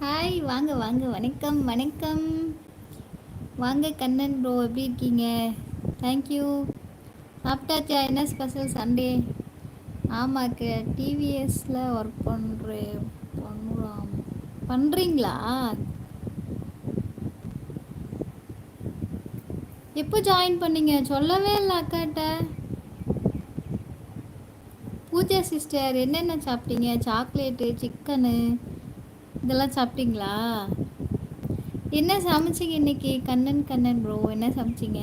Hi, வாங்க வாங்க, வணக்கம் வணக்கம். வாங்க கண்ணன் ப்ரோ, எப்படி இருக்கீங்க? தேங்க்யூ. சாப்பிட்டாச்சா? என்ன ஸ்பெஷல் சண்டே? ஆமாக்கு டிவிஎஸ்ல ஒர்க் பண்ணுறோம். பண்ணுறீங்களா? எப்போ ஜாயின் பண்ணீங்க? சொல்லவே இல்லை அக்காட்ட. பூஜா சிஸ்டர், என்னென்ன சாப்பிட்டீங்க? சாக்லேட்டு, சிக்கனு இதெல்லாம் சாப்பிட்டீங்களா? என்ன சமைச்சிங்க இன்னைக்கு? கண்ணன் ப்ரோ, என்ன சமைச்சிங்க?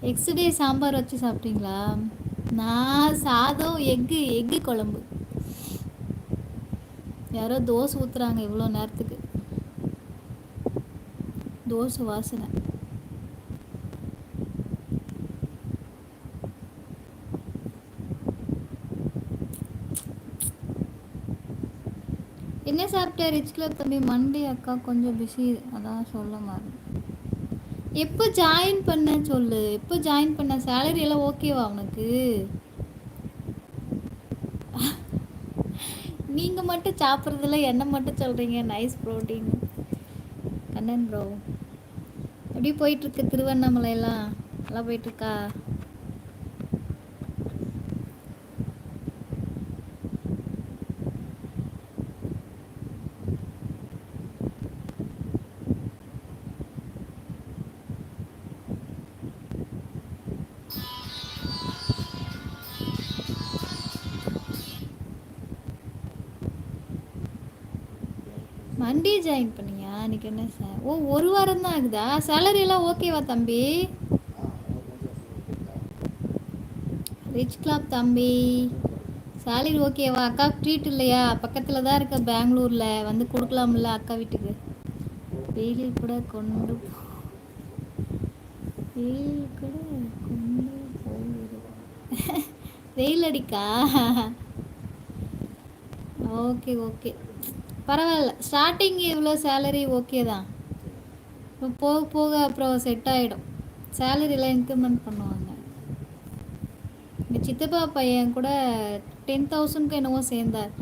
எக்ஸ்டே சாம்பார் வச்சு சாப்பிட்டீங்களா? நான் சாதம், எக்கு குழம்பு. யாரோ தோசை ஊற்றுறாங்க இவ்வளோ நேரத்துக்கு. தோசை வாசனை. என்ன சாப்பிட்ட ரிச் கிளப் தம்பி? மண்டே அக்கா கொஞ்சம் பிஸி, அதான் சொல்ல மாதிரி. எப்போ ஜாயின் பண்ண சொல்லு. எப்போ ஜாயின் பண்ண? சேலரி எல்லாம் ஓகேவா உனக்கு? நீங்கள் மட்டும் சாப்பிட்றதில்ல, என்ன மட்டும் சொல்கிறீங்க? Nice protein. கண்ணன் ப்ரோ, எப்படி போயிட்டுருக்கு திருவண்ணாமலையெல்லாம்? நல்லா போயிட்டுருக்கா? மண்டே ஜாயின் பண்ணியா? அன்றைக்கி என்ன சார்? ஓ, ஒரு வாரம் தான் ஆகுதா? சேலரி எல்லாம் ஓகேவா தம்பி? ரிச் கிளப் தம்பி, சேலரி ஓகேவா? அக்காவுக்கு ட்ரீட் இல்லையா? பக்கத்தில் தான் இருக்க பெங்களூரில், வந்து கொடுக்கலாம்ல அக்கா வீட்டுக்கு. வெயில் கூட கொண்டு வெயில் கூட கொண்டு போகுது. வெயில் அடிக்கா? ஓகே ஓகே, பரவாயில்ல. ஸ்டார்டிங் இவ்வளோ சேலரி ஓகே தான். இப்போ போக போக அப்புறம் செட் ஆகிடும். சேலரியில் இன்க்ரிமெண்ட் பண்ணுவாங்க. எங்கள் சித்தப்பா பையன் கூட 10,000க்கு என்னவோ சேர்ந்தார்.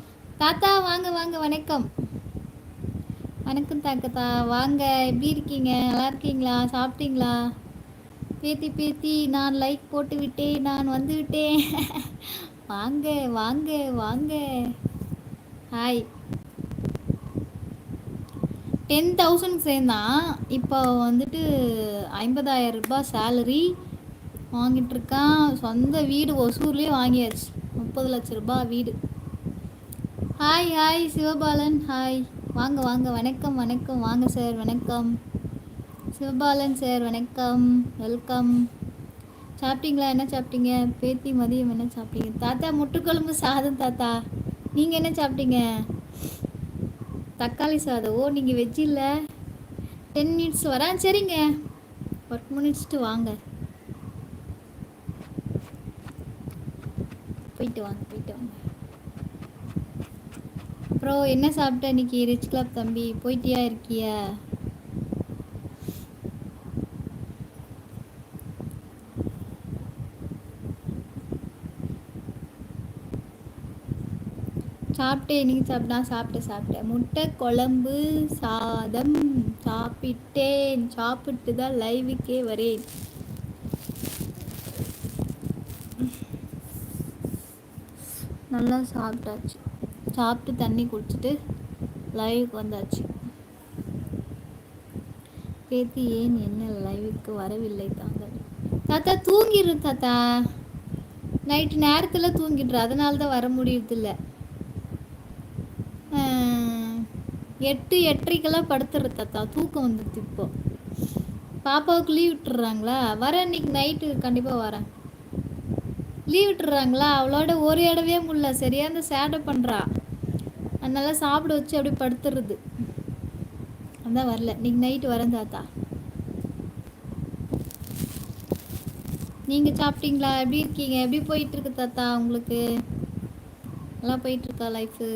தாத்தா வாங்க வாங்க, வணக்கம் வணக்கம் தாக்கத்தா, வாங்க. எப்படி இருக்கீங்க? நல்லா இருக்கீங்களா? சாப்பிட்டீங்களா? பேத்தி பேத்தி, நான் லைக் போட்டு விட்டேன், நான் வந்து விட்டேன். வாங்க வாங்க வாங்க. ஹாய். 10,000 சேர்ந்தான். இப்போ வந்துட்டு 50,000 ரூபாய் சேலரி வாங்கிட்டு இருக்கான். சொந்த வீடு ஒசூர்லேயே வாங்கியாச்சு. 30 லட்ச ரூபாய் வீடு. Hi hi Sivabalan, hi. வாங்க வாங்க, வணக்கம் வணக்கம், வாங்க சார், வணக்கம். சிவபாலன் சார், வணக்கம், வெல்கம். சாப்பிட்டீங்களா? என்ன சாப்பிட்டீங்க? பேத்தி மதியம் என்ன சாப்பிட்டீங்க? தாத்தா முட்டுக்குழம்பு சாதம். தாத்தா நீங்கள் என்ன சாப்பிட்டீங்க? தக்காளி சாதம். ஓ, நீங்கள் வெஜ் இல்லை. 10 மினிட்ஸ் வரேன். சரிங்க, ஒர்க் முடிச்சுட்டு வாங்க. போயிட்டு வாங்க போயிட்டு வாங்க. அப்புறம் என்ன சாப்பிட்ட இன்னைக்கு ரிச் கிளப் தம்பி? போயிட்டியா இருக்கியா? சாப்பிட்டேன். நீங்கள் சாப்பிட்டா? சாப்பிட்டேன். முட்டை குழம்பு சாதம் சாப்பிட்டேன். சாப்பிட்டு தான் லைவுக்கே வரேன். நல்லா சாப்பிட்டாச்சு. சாப்பிட்டு தண்ணி குடிச்சிட்டு லைவுக்கு வந்தாச்சு. பேத்தி ஏன் என்ன லைவுக்கு வரவில்லை தாங்கள்? தாத்தா தூங்கிடு தாத்தா, நைட்டு நேரத்தில் தூங்கிடுற, அதனால தான் வர முடியறதில்ல. 8:30க்கெல்லாம் படுத்துடுற தாத்தா, தூக்கம் வந்துடுது. இப்போ பாப்பாவுக்கு லீவ் விட்டுறாங்களா? வரேன் இன்னைக்கு நைட்டு, கண்டிப்பாக வரேன். லீவ் விட்டுறாங்களா? அவளோட ஒரு இடவே முடியல, சரியா அந்த சேட்டை பண்ணுறா. அதனால சாப்பிட வச்சு அப்படியே படுத்துடுறது. அதான் வரல. இன்னைக்கு நைட்டு வரேன் தாத்தா. நீங்கள் சாப்பிட்டீங்களா? எப்படி இருக்கீங்க? எப்படி போயிட்டுருக்கு தாத்தா உங்களுக்கு? நல்லா போயிட்டுருக்கா லைஃபு?